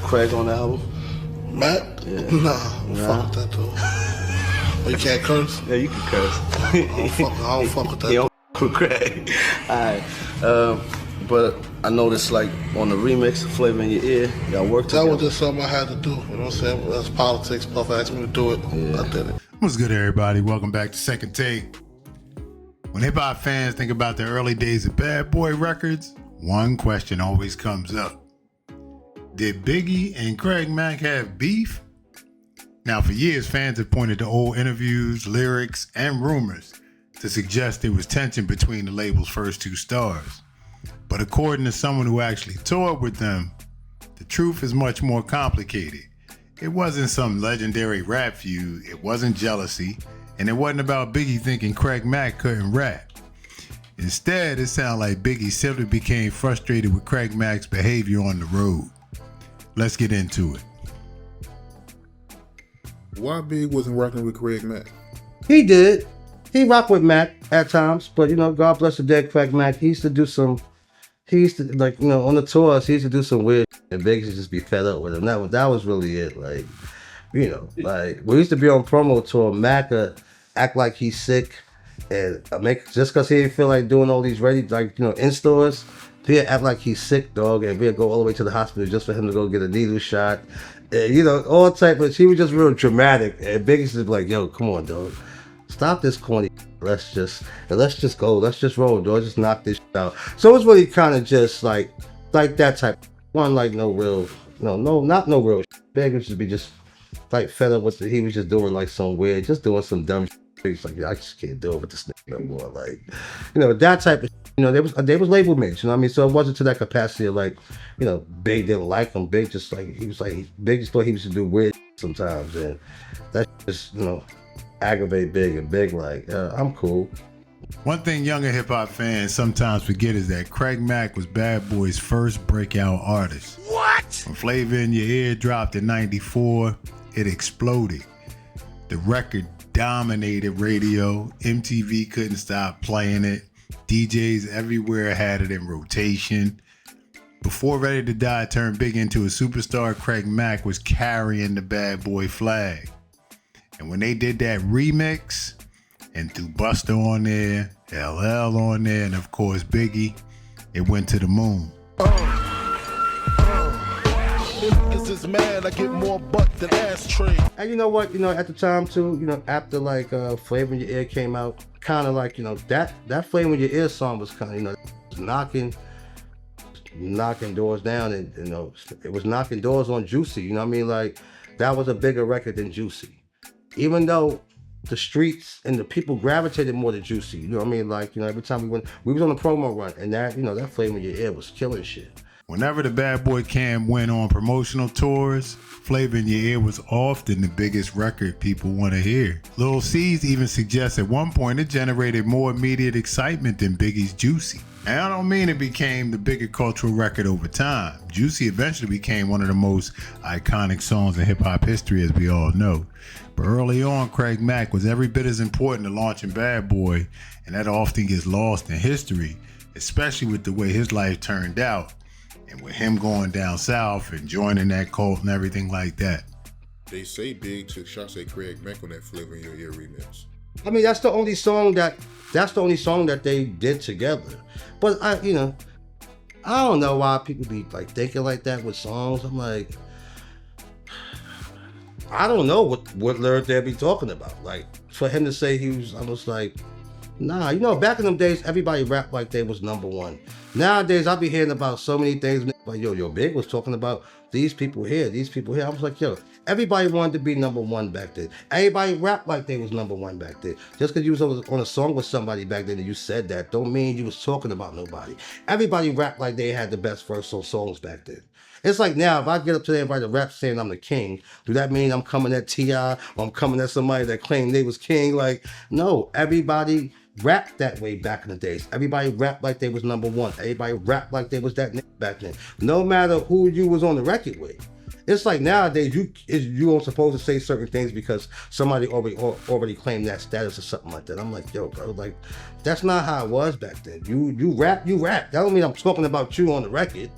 Craig on the album. Matt? Yeah. Nah, fuck with that dude. Oh, you can't curse? Yeah, you can curse. I don't fuck with that. You don't fuck with Craig. Alright. But I noticed, like, on the remix, Flavor in Your Ear, y'all worked together. That was just something I had to do. You know what I'm saying? That's politics. Puff asked me to do it. Yeah. I did it. What's good, everybody? Welcome back to Second Take. When hip-hop fans think about the early days of Bad Boy Records, one question always comes up. Did Biggie and Craig Mack have beef? Now, for years, fans have pointed to old interviews, lyrics, and rumors to suggest there was tension between the label's first two stars. But according to someone who actually toured with them, the truth is much more complicated. It wasn't some legendary rap feud, it wasn't jealousy, and it wasn't about Biggie thinking Craig Mack couldn't rap. Instead, it sounded like Biggie simply became frustrated with Craig Mack's behavior on the road. Let's get into it. Why Big wasn't rocking with Craig Mack? He did. He rocked with Mac at times, but God bless the dead Craig Mack. He used to, on the tours, he used to do some weird shit, and Big used to just be fed up with him. That was really it. We used to be on promo tour, Mac act like he's sick and just because he didn't feel like doing all these in stores, he'd act like he's sick, dog, and we'd go all the way to the hospital just for him to go get a needle shot. And, all type of, he was just real dramatic. And Big used to be like, yo, come on, dog. Stop this corny. Let's just go. Let's just roll, dog. Just knock this shit out. So it was really kind of just like that type. One not no real shit. Big used to be just fed up with he was just doing some weird, just doing some dumb shit. He's like, I just can't do it with this nigga no more. That type of shit. They was label mates, so it wasn't to that capacity of Big didn't like him. Big just Big just thought he used to do weird shit sometimes, and that just aggravate Big, and Big I'm cool. One thing younger hip-hop fans sometimes forget is that Craig Mack was Bad Boy's first breakout artist. What? When Flavor in Your Ear dropped in '94, it exploded. The record dominated radio. MTV couldn't stop playing it. DJs everywhere had it in rotation. Before Ready to Die turned big into a superstar, Craig Mack was carrying the Bad Boy flag. And when they did that remix, and threw Buster on there, LL on there, and of course Biggie, it went to the moon. This is mad, I get more butt than ashtray. And you know what? At the time too, after Flavor in Your Ear came out, kind of that Flavor in Your Ear song was kind of knocking doors down, and it was knocking doors on Juicy. That was a bigger record than Juicy. Even though the streets and the people gravitated more to Juicy, every time we was on a promo run, and that Flavor in Your Ear was killing shit. Whenever the Bad Boy Cam went on promotional tours, Flavor in Your Ear was often the biggest record people want to hear. Lil Cease even suggests at one point it generated more immediate excitement than Biggie's Juicy. And I don't mean it became the bigger cultural record over time. Juicy eventually became one of the most iconic songs in hip-hop history, as we all know. But early on, Craig Mack was every bit as important to launching Bad Boy, and that often gets lost in history, especially with the way his life turned out, and with him going down south and joining that cult and everything like that. They say Big took shots at Craig Mack on that Flavor in Your Ear remix. That's the only song that they did together. But I don't know why people be thinking like that with songs. I'm like, I don't know what lyric they'd be talking about. For him to say he was, I was like, nah. Back in them days, everybody rapped like they was number one. Nowadays, I be hearing about so many things. Like, yo, Big was talking about these people here. I was like, yo, everybody wanted to be number one back then. Everybody rapped like they was number one back then. Just because you was on a song with somebody back then and you said that, don't mean you was talking about nobody. Everybody rapped like they had the best verse on songs back then. It's like now, if I get up to everybody to rap saying I'm the king, do that mean I'm coming at T.I. or I'm coming at somebody that claimed they was king? No, everybody rapped that way back in the days. Everybody rapped like they was number one. Everybody rapped like they was that nigga back then. No matter who you was on the record with. It's like nowadays you aren't supposed to say certain things because somebody already claimed that status or something like that. I'm like, yo, bro, that's not how it was back then. You rap. That don't mean I'm talking about you on the record.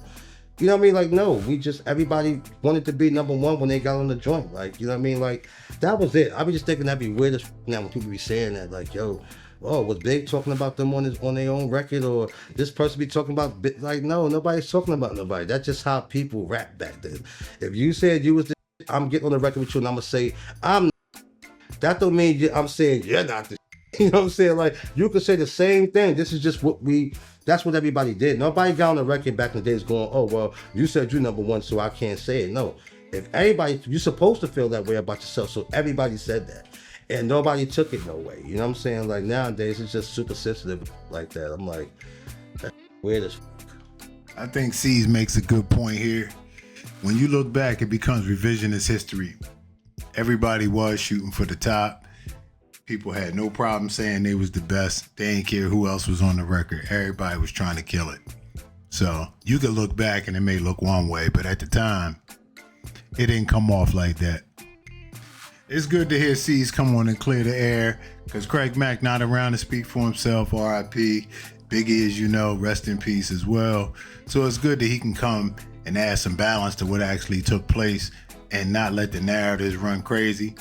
You know what I mean? Like, no, everybody wanted to be number one when they got on the joint. Like, you know what I mean? Like, that was it. I be just thinking that'd be weird as now when people be saying that, like, yo, oh, was Big talking about them on their own record, or this person be talking about, like, no, nobody's talking about nobody. That's just how people rap back then. If you said you was the I'm getting on the record with you and I'm gonna say, that don't mean I'm saying you're not the you know what I'm saying? Like, you could say the same thing. This is just that's what everybody did. Nobody got on the record back in the days going, oh, well, you said you're number one, so I can't say it. No. If everybody, you're supposed to feel that way about yourself, so everybody said that. And nobody took it no way. You know what I'm saying? Like, nowadays, it's just super sensitive like that. I'm like, that's weird as I think Cease makes a good point here. When you look back, it becomes revisionist history. Everybody was shooting for the top. People had no problem saying they was the best. They didn't care who else was on the record. Everybody was trying to kill it. So you could look back and it may look one way, but at the time, it didn't come off like that. It's good to hear Cease come on and clear the air, because Craig Mack not around to speak for himself, R.I.P. Biggie, as you know, rest in peace as well. So it's good that he can come and add some balance to what actually took place and not let the narratives run crazy.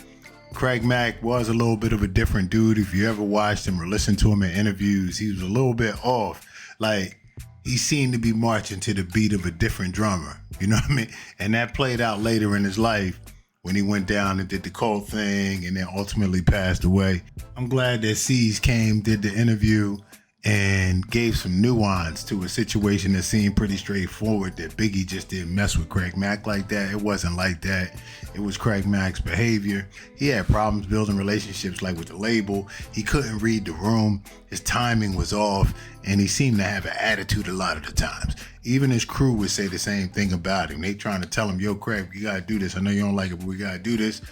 Craig Mack was a little bit of a different dude. If you ever watched him or listened to him in interviews, he was a little bit off. Like, he seemed to be marching to the beat of a different drummer. You know what I mean? And that played out later in his life when he went down and did the cold thing and then ultimately passed away. I'm glad that Cease came, did the interview, and gave some nuance to a situation that seemed pretty straightforward, that Biggie just didn't mess with Craig Mack like that. It wasn't like that. It was Craig Mack's behavior. He had problems building relationships, like with the label. He couldn't read the room. His timing was off, and he seemed to have an attitude a lot of the times. Even his crew would say the same thing about him. They trying to tell him, yo, Craig, you gotta do this. I know you don't like it, but we gotta do this.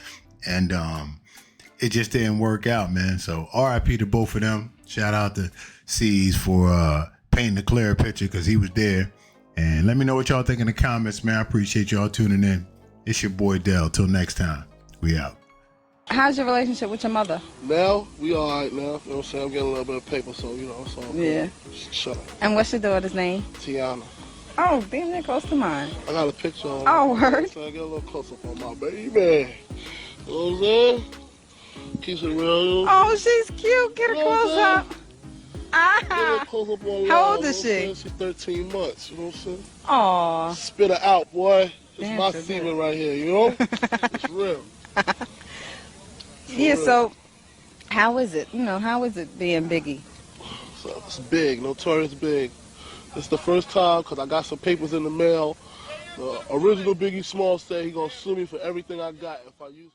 And it just didn't work out, man. So RIP to both of them. Shout out to Cease for painting a clearer picture, because he was there. And let me know what y'all think in the comments, man. I appreciate y'all tuning in. It's your boy Dell. Till next time, we out. How's your relationship with your mother? Now, we all right now. You know what I'm saying? I'm getting a little bit of paper, so, you know, so. Yeah. Shut up. And what's your daughter's name? Tiana. Oh, damn, they're close to mine. I got a picture on. Oh, word. So I get a little close up on my baby. You know what I'm saying? Keeps it real. Oh, she's cute. Get her You know what I'm close saying? up. Ah. Close up on How love, old is you know what she? I'm saying? She's 13 months. You know what I'm saying? Aw. Spit her out, boy. It's Damn, my so semen good. right here, you know? It's real. Yeah, real. so how is it? You know, how is it being Biggie? So it's big, notorious big. It's the first time, because I got some papers in the mail. The original Biggie Small said he going to sue me for everything I got if I use it.